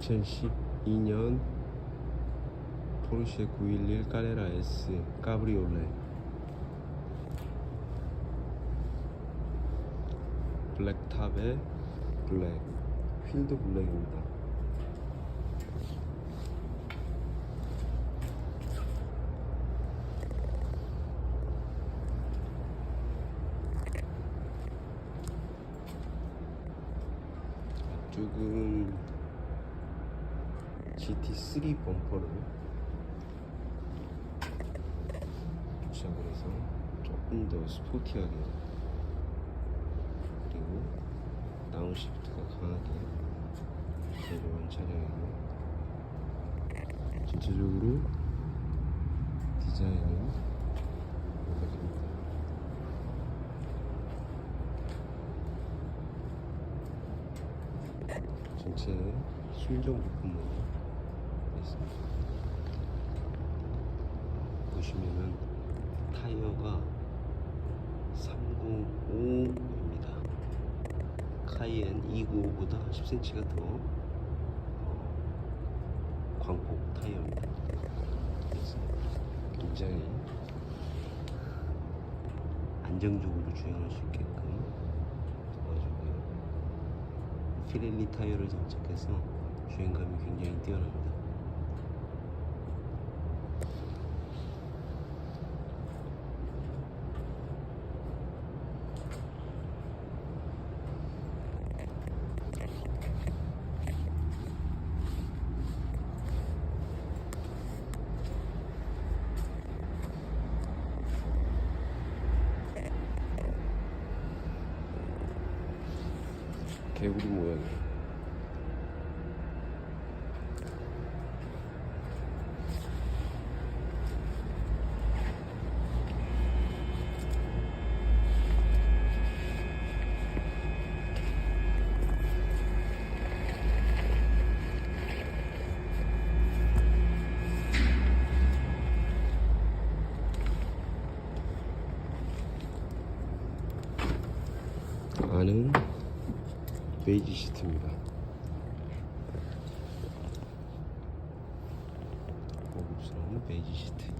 2012년 포르쉐 911 까레라 S 까브리올레 블랙탑에 블랙, 휠도 블랙입니다. 앞쪽은 GT3 범퍼를 부착을 해서 조금 더 스포티하게, 그리고 다운시프트가 강하게 제조한 차량이고, 전체적으로 디자인은 이렇습니다. 전체 순정 부품으로 있습니다. 보시면은 타이어가 395입니다. 카이엔 295보다 10cm가 더 광폭 타이어입니다. 그래서 굉장히 안정적으로 주행할 수 있게끔 도와주고요. 피렐리 타이어를 장착해서 주행감이 굉장히 뛰어납니다. 개구리 모양이에요. 안은 베이지 시트입니다. 고급스러운 베이지 시트.